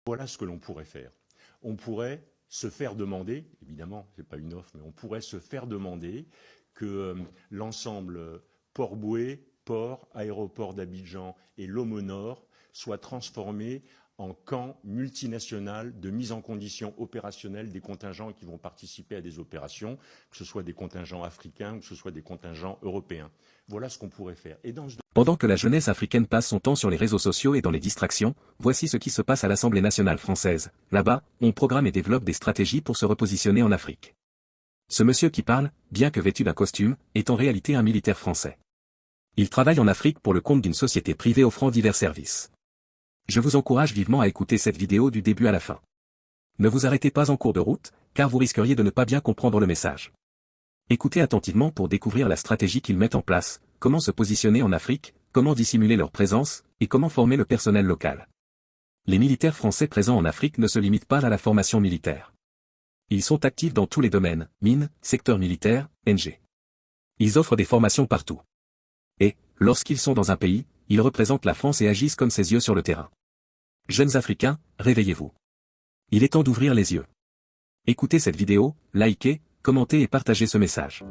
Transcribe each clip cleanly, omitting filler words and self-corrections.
Voilà ce que l'on pourrait faire. On pourrait se faire demander, évidemment, ce n'est pas une offre, mais on pourrait se faire demander que l'ensemble Port-Bouët, port, aéroport d'Abidjan et Lomo Nord soient transformés en camp multinational de mise en condition opérationnelle des contingents qui vont participer à des opérations, que ce soit des contingents africains ou que ce soit des contingents européens. Voilà ce qu'on pourrait faire. Et Pendant que la jeunesse africaine passe son temps sur les réseaux sociaux et dans les distractions, voici ce qui se passe à l'Assemblée nationale française. Là-bas, on programme et développe des stratégies pour se repositionner en Afrique. Ce monsieur qui parle, bien que vêtu d'un costume, est en réalité un militaire français. Il travaille en Afrique pour le compte d'une société privée offrant divers services. Je vous encourage vivement à écouter cette vidéo du début à la fin. Ne vous arrêtez pas en cours de route, car vous risqueriez de ne pas bien comprendre le message. Écoutez attentivement pour découvrir la stratégie qu'ils mettent en place, comment se positionner en Afrique, comment dissimuler leur présence, et comment former le personnel local. Les militaires français présents en Afrique ne se limitent pas à la formation militaire. Ils sont actifs dans tous les domaines, mines, secteur militaire, NG. Ils offrent des formations partout. Et, lorsqu'ils sont dans un pays, ils représentent la France et agissent comme ses yeux sur le terrain. Jeunes Africains, réveillez-vous. Il est temps d'ouvrir les yeux. Écoutez cette vidéo, likez, commentez et partagez ce message.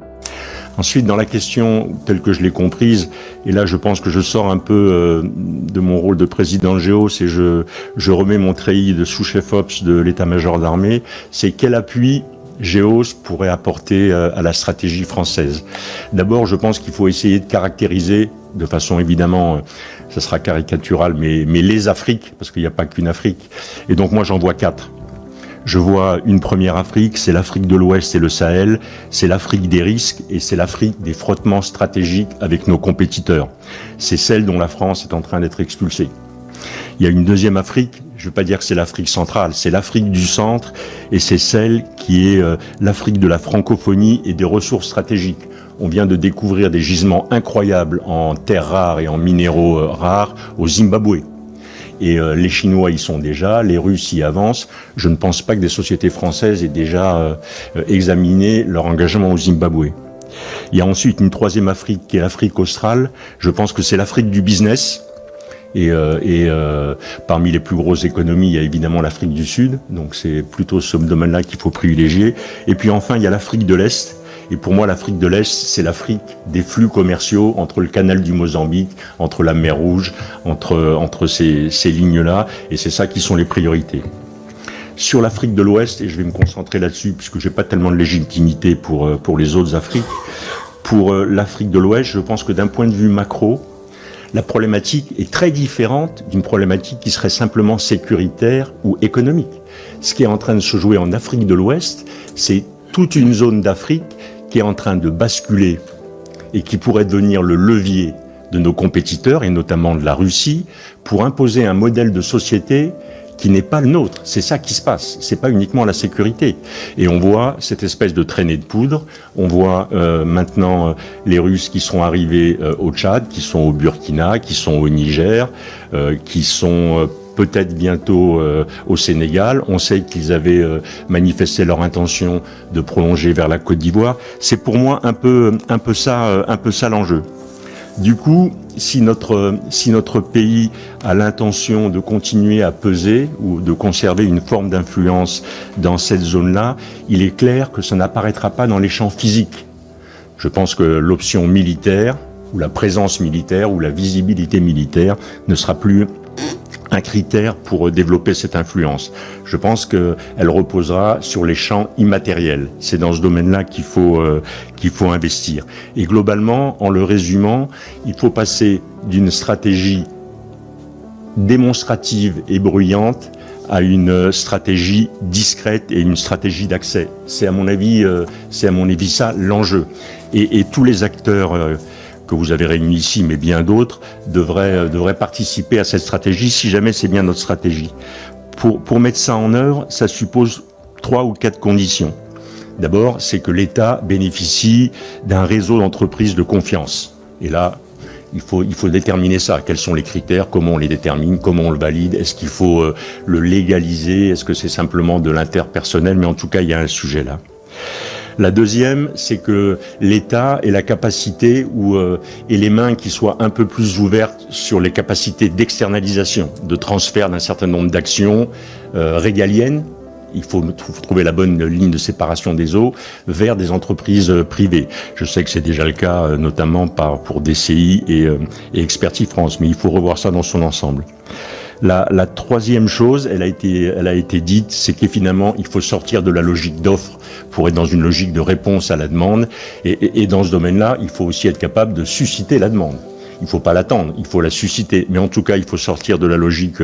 Ensuite, dans la question telle que je l'ai comprise, et là je pense que je sors un peu de mon rôle de président de Géos et je remets mon treillis de sous-chef Ops de l'état-major d'armée, c'est quel appui Géos pourrait apporter à la stratégie française. D'abord, je pense qu'il faut essayer de caractériser, de façon évidemment, ça sera caricatural, mais les Afriques, parce qu'il n'y a pas qu'une Afrique. Et donc moi j'en vois 4. Je vois une première Afrique, c'est l'Afrique de l'Ouest et le Sahel, c'est l'Afrique des risques et c'est l'Afrique des frottements stratégiques avec nos compétiteurs. C'est celle dont la France est en train d'être expulsée. Il y a une deuxième Afrique, je ne veux pas dire que c'est l'Afrique centrale, c'est l'Afrique du centre et c'est celle qui est l'Afrique de la francophonie et des ressources stratégiques. On vient de découvrir des gisements incroyables en terres rares et en minéraux rares au Zimbabwe. Et les Chinois y sont déjà, les Russes y avancent. Je ne pense pas que des sociétés françaises aient déjà examiné leur engagement au Zimbabwe. Il y a ensuite une troisième Afrique qui est l'Afrique australe. Je pense que c'est l'Afrique du business. Et parmi les plus grosses économies, il y a évidemment l'Afrique du Sud. Donc c'est plutôt ce domaine-là qu'il faut privilégier. Et puis enfin, il y a l'Afrique de l'Est. Et pour moi, l'Afrique de l'Est, c'est l'Afrique des flux commerciaux entre le canal du Mozambique, entre la mer Rouge, entre ces lignes-là. Et c'est ça qui sont les priorités. Sur l'Afrique de l'Ouest, et je vais me concentrer là-dessus, puisque j'ai pas tellement de légitimité pour les autres Afriques. Pour l'Afrique de l'Ouest, je pense que d'un point de vue macro, la problématique est très différente d'une problématique qui serait simplement sécuritaire ou économique. Ce qui est en train de se jouer en Afrique de l'Ouest, c'est toute une zone d'Afrique qui est en train de basculer et qui pourrait devenir le levier de nos compétiteurs, et notamment de la Russie, pour imposer un modèle de société qui n'est pas le nôtre. C'est ça qui se passe. C'est pas uniquement la sécurité. Et on voit cette espèce de traînée de poudre. On voit maintenant les Russes qui sont arrivés au Tchad, qui sont au Burkina, qui sont au Niger, qui sont peut-être bientôt au Sénégal. On sait qu'ils avaient manifesté leur intention de prolonger vers la Côte d'Ivoire. C'est pour moi un peu ça l'enjeu. Du coup, si notre pays a l'intention de continuer à peser ou de conserver une forme d'influence dans cette zone-là, il est clair que ça n'apparaîtra pas dans les champs physiques. Je pense que l'option militaire, ou la présence militaire, ou la visibilité militaire ne sera plus un critère pour développer cette influence. Je pense qu'elle reposera sur les champs immatériels. C'est dans ce domaine-là qu'il faut investir. Et globalement, en le résumant, il faut passer d'une stratégie démonstrative et bruyante à une stratégie discrète et une stratégie d'accès. C'est à mon avis ça l'enjeu. Et tous les acteurs que vous avez réunis ici, mais bien d'autres, devraient participer à cette stratégie, si jamais c'est bien notre stratégie. Pour mettre ça en œuvre, ça suppose 3 ou 4 conditions. D'abord, c'est que l'État bénéficie d'un réseau d'entreprises de confiance. Et là, il faut déterminer ça. Quels sont les critères? Comment on les détermine? Comment on le valide? Est-ce qu'il faut le légaliser? Est-ce que c'est simplement de l'interpersonnel? Mais en tout cas, il y a un sujet là. La deuxième, c'est que l'État ait la capacité et les mains qui soient un peu plus ouvertes sur les capacités d'externalisation, de transfert d'un certain nombre d'actions régaliennes. Il faut trouver la bonne ligne de séparation des eaux vers des entreprises privées. Je sais que c'est déjà le cas, notamment pour DCI et Expertise France, mais il faut revoir ça dans son ensemble. La troisième chose, elle a été dite, c'est que finalement, il faut sortir de la logique d'offre pour être dans une logique de réponse à la demande. Et dans ce domaine-là, il faut aussi être capable de susciter la demande. Il ne faut pas l'attendre, il faut la susciter. Mais en tout cas, il faut sortir de la logique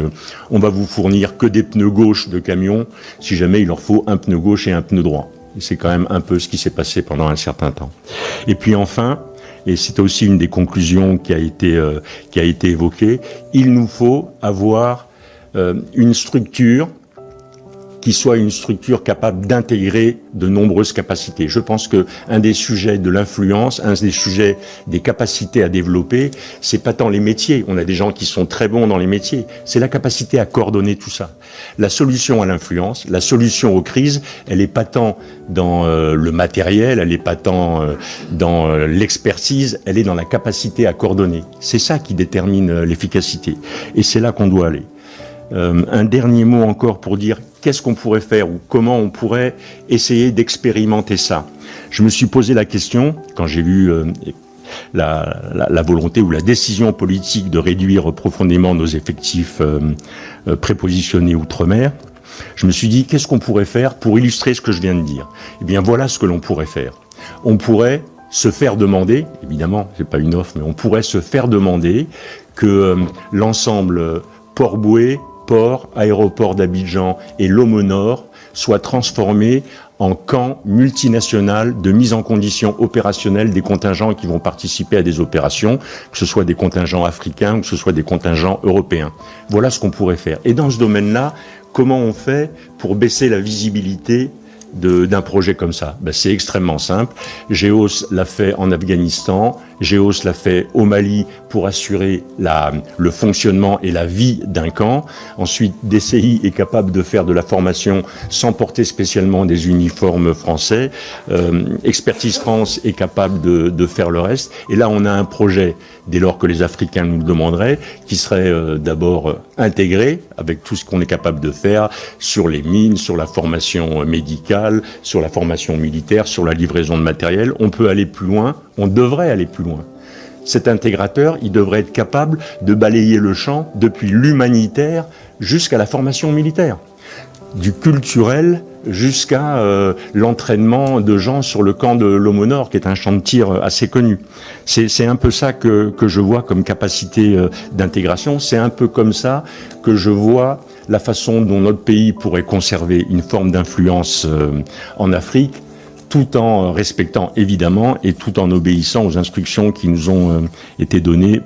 on va vous fournir que des pneus gauche de camion, si jamais il leur faut un pneu gauche et un pneu droit. Et c'est quand même un peu ce qui s'est passé pendant un certain temps. Et puis enfin, et c'est aussi une des conclusions qui a été évoquée, il nous faut avoir une structure qui soit une structure capable d'intégrer de nombreuses capacités. Je pense que un des sujets de l'influence, un des sujets des capacités à développer, c'est pas tant les métiers. On a des gens qui sont très bons dans les métiers. C'est la capacité à coordonner tout ça. La solution à l'influence, la solution aux crises, elle est pas tant dans le matériel, elle est pas tant dans l'expertise, elle est dans la capacité à coordonner. C'est ça qui détermine l'efficacité. Et c'est là qu'on doit aller. Un dernier mot encore pour dire qu'est-ce qu'on pourrait faire ou comment on pourrait essayer d'expérimenter ça. Je me suis posé la question quand j'ai vu la volonté ou la décision politique de réduire profondément nos effectifs prépositionnés outre-mer. Je me suis dit qu'est-ce qu'on pourrait faire pour illustrer ce que je viens de dire. Eh bien voilà ce que l'on pourrait faire. On pourrait se faire demander, évidemment c'est pas une offre, mais on pourrait se faire demander que l'ensemble Port-Bouët, Port, aéroport d'Abidjan et Lomo Nord soient transformés en camps multinational de mise en condition opérationnelle des contingents qui vont participer à des opérations, que ce soit des contingents africains ou que ce soit des contingents européens. Voilà ce qu'on pourrait faire. Et dans ce domaine-là, comment on fait pour baisser la visibilité d'un projet comme ça? C'est extrêmement simple. GEOS l'a fait en Afghanistan, GEOS l'a fait au Mali pour assurer le fonctionnement et la vie d'un camp. Ensuite, DCI est capable de faire de la formation sans porter spécialement des uniformes français. Expertise France est capable de faire le reste. Et là, on a un projet, dès lors que les Africains nous le demanderaient, qui serait d'abord intégré avec tout ce qu'on est capable de faire sur les mines, sur la formation médicale, sur la formation militaire, sur la livraison de matériel. On peut aller plus loin, on devrait aller plus loin. Cet intégrateur, il devrait être capable de balayer le champ depuis l'humanitaire jusqu'à la formation militaire, du culturel jusqu'à l'entraînement de gens sur le camp de Lomo Nord, qui est un champ de tir assez connu. C'est un peu ça que je vois comme capacité d'intégration. C'est un peu comme ça que je vois la façon dont notre pays pourrait conserver une forme d'influence en Afrique, tout en respectant évidemment et tout en obéissant aux instructions qui nous ont été données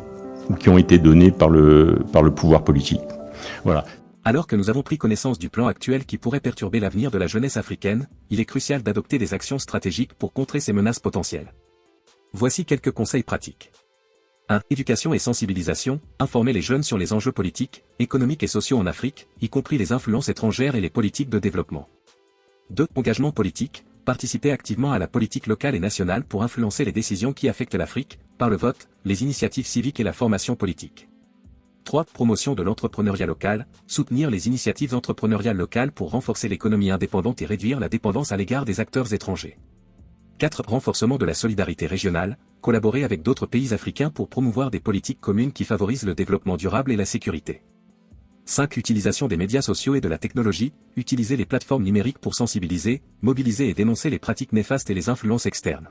ou qui ont été données par le pouvoir politique. Voilà. Alors que nous avons pris connaissance du plan actuel qui pourrait perturber l'avenir de la jeunesse africaine, il est crucial d'adopter des actions stratégiques pour contrer ces menaces potentielles. Voici quelques conseils pratiques. 1. Éducation et sensibilisation, informer les jeunes sur les enjeux politiques, économiques et sociaux en Afrique, y compris les influences étrangères et les politiques de développement. 2. Engagement politique, participer activement à la politique locale et nationale pour influencer les décisions qui affectent l'Afrique, par le vote, les initiatives civiques et la formation politique. 3. Promotion de l'entrepreneuriat local, soutenir les initiatives entrepreneuriales locales pour renforcer l'économie indépendante et réduire la dépendance à l'égard des acteurs étrangers. 4. Renforcement de la solidarité régionale, collaborer avec d'autres pays africains pour promouvoir des politiques communes qui favorisent le développement durable et la sécurité. 5. Utilisation des médias sociaux et de la technologie, utiliser les plateformes numériques pour sensibiliser, mobiliser et dénoncer les pratiques néfastes et les influences externes.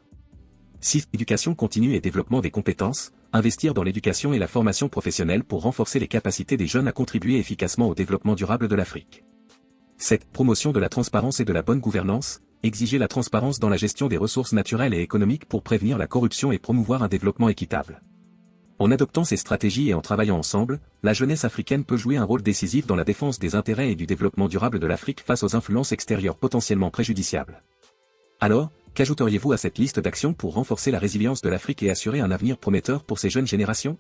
6. Éducation continue et développement des compétences, investir dans l'éducation et la formation professionnelle pour renforcer les capacités des jeunes à contribuer efficacement au développement durable de l'Afrique. 7. Promotion de la transparence et de la bonne gouvernance, exiger la transparence dans la gestion des ressources naturelles et économiques pour prévenir la corruption et promouvoir un développement équitable. En adoptant ces stratégies et en travaillant ensemble, la jeunesse africaine peut jouer un rôle décisif dans la défense des intérêts et du développement durable de l'Afrique face aux influences extérieures potentiellement préjudiciables. Alors, qu'ajouteriez-vous à cette liste d'actions pour renforcer la résilience de l'Afrique et assurer un avenir prometteur pour ces jeunes générations?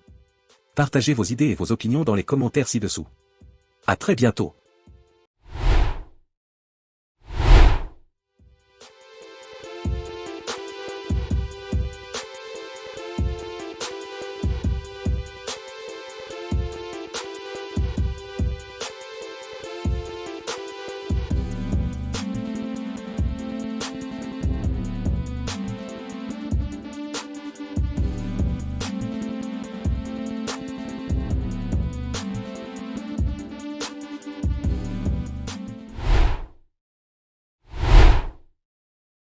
Partagez vos idées et vos opinions dans les commentaires ci-dessous. À très bientôt.